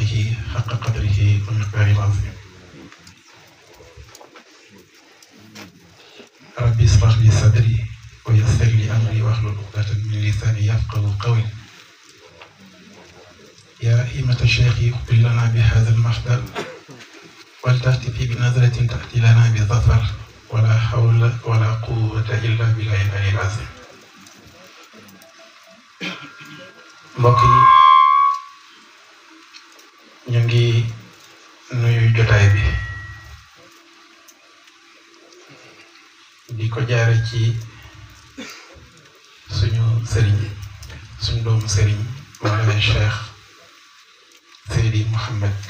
آله حق قدره ومقداره العظيم. ربي اشرح لي صدري ويسر لي أمري واحلل عقدة من لساني يفقهوا قولي. يا همة الشيخ اقبل لنا بهذا المحضر ولتهتفي بنظرة تأتي لنا بظفر ولا حول ولا قوة إلا بالله العلي العظيم. mbokk yi ñu ngi nuyu jotaay bi di ko jaare ci suñu sëriñ suñu doomu sëriñ Mawlana Cheikh Seydi Mouhamed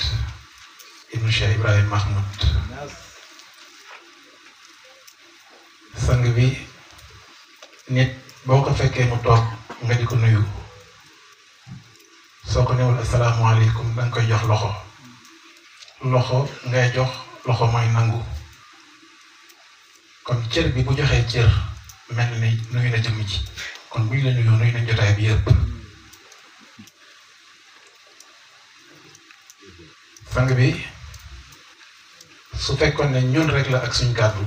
ibnu Cheikh Ibrahim Mahmoud sang bi nit boo ko fekkee mu toog nga di ko nuyu soo ko newul asalaamaaleykum danga koy jox loxo loxo ngay jox loxo mooy nangu kon cër bi bu joxee cër mel ni nuyu na jëmm ji kon buñ la nuyoo nuyu nañ jotaay bi yëpp sang bi su fekkoon ne ñun rek la ak suñ kàddu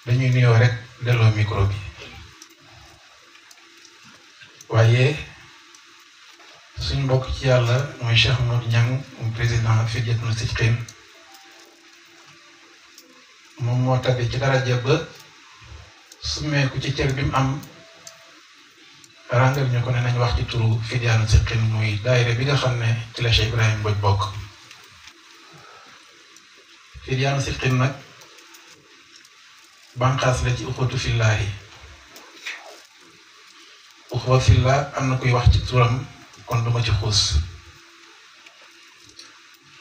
dañuy nuyoo rek delloo micro bi waaye suñu mbokk ci yàlla mooy Cheikh Modou Niang président Fidyatun Sidqin moom moo tabe ci daraja ba sumeeku ci cër bi mu am ràngal ñu ko ne nañ wax ci turu Fidyatun Sidqin muy daayira bi nga xam ne ci la Cheikh Ibrahim Mbodj bokk. Fidyatun Sidqin nag banqaas la ci uxuwatu fillaahi uxuwa fillah am na kuy wax ci turam kon duma ci xuus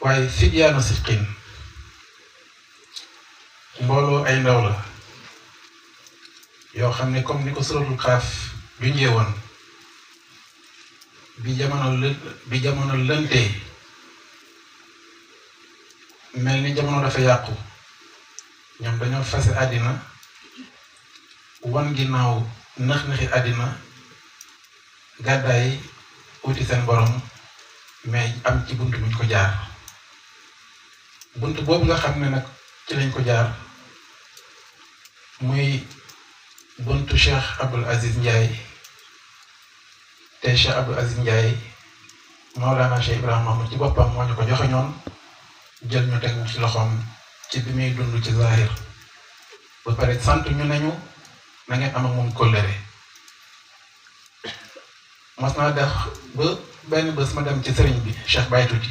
waaye Fidyatun Sidqin mbooloo ay ndaw la yoo xam ne comme ni ko suratul Xaaf junjee woon bi jamono lëntee mel ni jamono dafa yàqu ñoom dañoo fase àddina wan ginnaaw nëx-nëxi àddina gàddaay uti seen borom mais am ci bunt buñ ko jaar bunt boobu nga xam ne nag ci lañ ko jaar muy buntu Cheikh Abdoul Aziz Ndiaye te Cheikh Abdoul Aziz Ndiaye Mawlana Cheikh Ibrahima Mahmoud ci boppam moo ñu ko joxe ñoon jël ñu teg ci loxoom ci bi muy dund ci zahir ba pare sant ñu nañu na ngeen am ak moom kóllëre mas naa def ba benn bés ma dem ci sëriñ bi Cheikh Baye Tuuti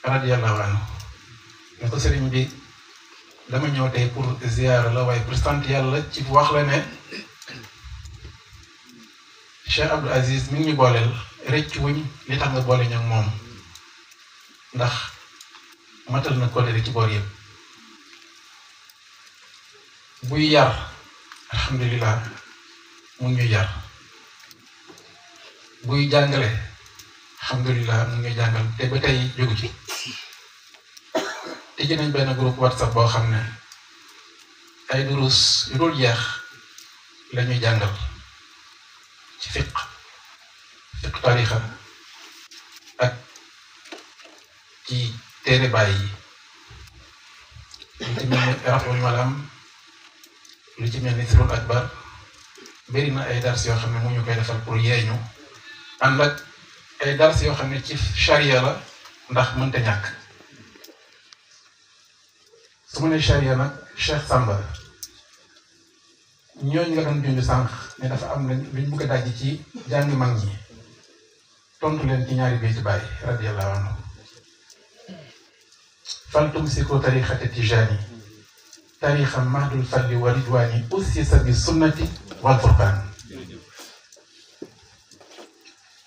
radiyallahu anhu ne ko sëriñ bi dama ñëw tey pour ziyaara la waaye pour sant yàlla ci wax la ne Cheikh Abdoul Aziz mi ngi ñu booleel rëcc wuñ li tax nga boole ñoom moom ndax matal na kóllëre ci boor yëpp buy yar alhamdulilah mu ngi ñuy yar buy jàngale alhamdulilah mu ngi jàngal te ba tey jógu ci tijji nañ benn groupe WhatsApp boo xam ne ay durus yu dul jeex la ñuy jàngal ci fiq tarixa ak ci téere baay yi lu ci mel ni Raf'ul Malam lu ci mel ni Sirrul Akbar bëri na ay dars yoo xam ne mu ñu koy defal pour yeeñu ànd ak ay dars yoo xam ne ci charia la ndax mënta ñàkk su ma nee charia nag Cheikh Samba ñooñu nga doon junj sànq ne dafa am luñ bëgg a daj ci jàngi mag ñi tontu leen ci ñaari béyti Baay radiyallahu anhu fal tumsiku tarixati tijaani tarixa mahdul fadli wa ridwaani ussisa bi sunnati wal furqaan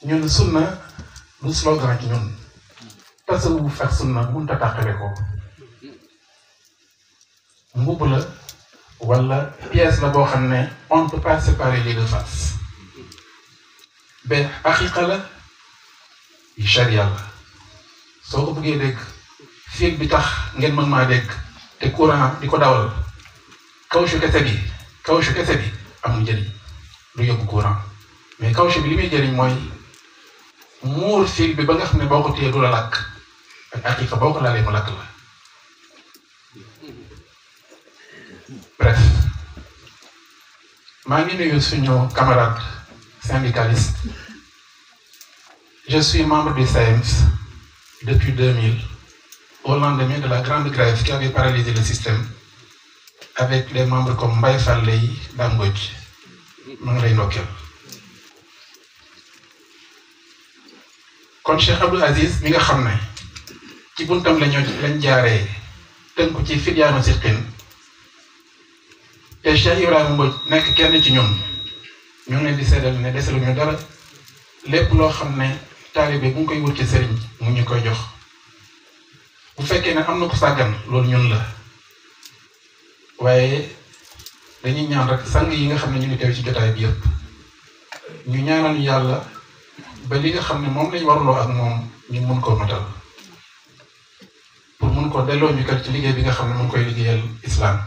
ñun sunna du slogan ci ñun tasawuf ak sunna mënut a tàqale ko mbubb la wala pièce la boo xam ne on ne peut pas séparer les deux faces ba aqiqa la yi charia la soo ko bëggee dégg fil bi tax ngeen mën maa dégg te courant di ko dawal kawsu kese bi amul njëriñ du yóbbu courant mais kawsu bi li muy jëriñ mooy muur fil bi ba nga xam ne boo ko téye du la lakk ak aqiqa boo ko laalee mu lakk la. bref maa ngi nuyu suñu camarade syndicaliste. Je suis membre du SAEMS depuis 2000 au lendemain de la grande grève qui avait paralysé le système avec les membres comme Mbaye Fall Lay Dame Mbodj ma ngi lay ndokkeel. kon Cheikh Abdou Aziz mi nga xam ne ci buntam lañ jaaree tënku ci Fidyaanu Sidqin te Cheikh Ibrahima Mbodj nekk kenn ci ñun ñu ngi leen di seedal ne desaluñu dara lépp loo xam ne taalibe bu ngi koy wut ci sëriñ mu ñu koy jox bu fekkee ne am na ko sàggan loolu ñun la waaye dañuy ñaan rek sang yi nga xam ne ñu ngi teew ci jotaay bi yëpp ñu ñaanal yàlla ba li nga xam ne moom lañ warloo ak moom ñu mun koo matal pour mun koo delloo ñu kat ci liggéey bi nga xam ne mu ngi koy liggéeyal islam.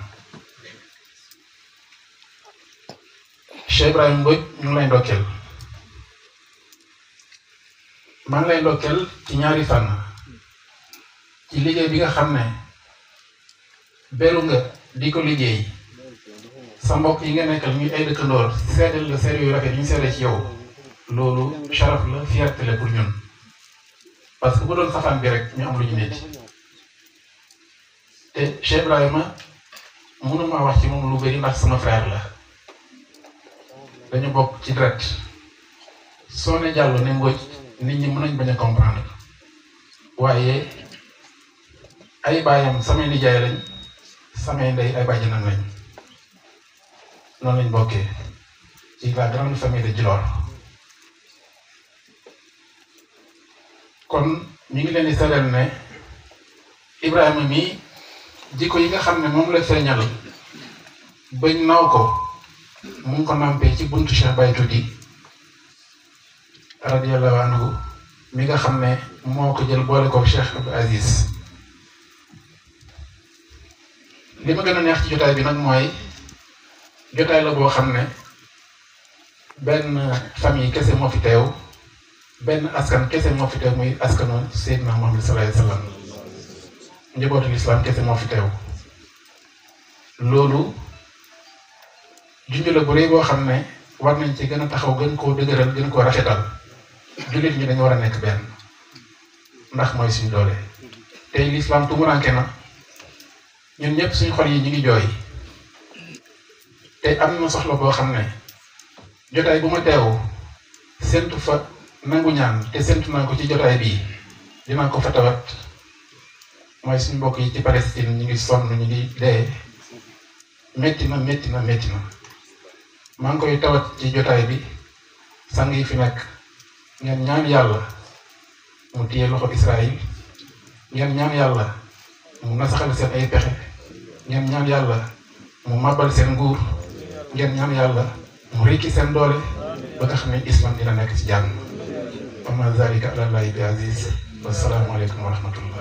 Cheikh Ibrahima Mbodj ñu ngi lay ndokkeel maa ngi lay ndokkeel ci ñaari fànn ci liggéey bi nga xam ne beru nga di ko liggéey sa mbokk yi nga nekkal ñuy ay dëkkandoor seedeel la seede yu rafet yi ñu seede ci yow loolu sharaf la fierté la pour ñun parce que bu doon safaan bi rek ñu am lu ñu metti te Cheikh Ibrahima mënuma wax ci moom lu bëri ndax sama frère la dañu bokk ci deret soo ne jàllo ne Mbodj nit ñi mën nañ bañ a comprendre waaye ay baayam samay nijaay lañ samay ndey ay bàjjanam lañ noonu lañ bokkee ci la grande famille de Djilor. kon ñu ngi leen di seedeel ne Ibrahima mi jikko yi nga xam ne moom la feeñal bañ naw ko mu ngi ko nampee ci buntu Cheikh Baye Tuuti radiyallahu anhu mi nga xam ne moo ko jël boole ko Cheikh Abdou Aziz. li ma gën a neex ci jotaay bi nag mooy jotaay la boo xam ne benn famille kese moo fi teew benn askan kese moo fi teew muy askanu Seydina Muhammad sallallahu alayhi wa sallam njabootu lislaam kese moo fi teew loolu junj la bu rëy boo xam ne war nañ ci gën a taxaw gën koo dëgëral gën koo rafetal jullit ñi dañu war a nekk benn ndax mooy suñu doole tey lislaam tumuranke na ñun ñëpp suñu xol yi ñu ngi jooy te am na soxla boo xam ne jotaay bu ma teewu séntu fa nangu ñaan te séntu naa ko ci jotaay bii dinaa ko fa tawat mooy suñu mbokk yi ci Palestine ñu ngi sonn ñu ngi dee métti na maa ngi koy tawat ci jotaay bi sang yi fi nekk ngeen ñaan yàlla mu téye loxo Israël ngeen ñaan yàlla mu nasaxal seen ay pexe ngeen ñaan yàlla mu màbbal seen nguur ngeen ñaan yàlla mu rékki seen doole ba nga xam ne islam dina nekk ci jàmm wa ma zalika ala llahi bi aziz wassalaamu aleykum wa rahmatullah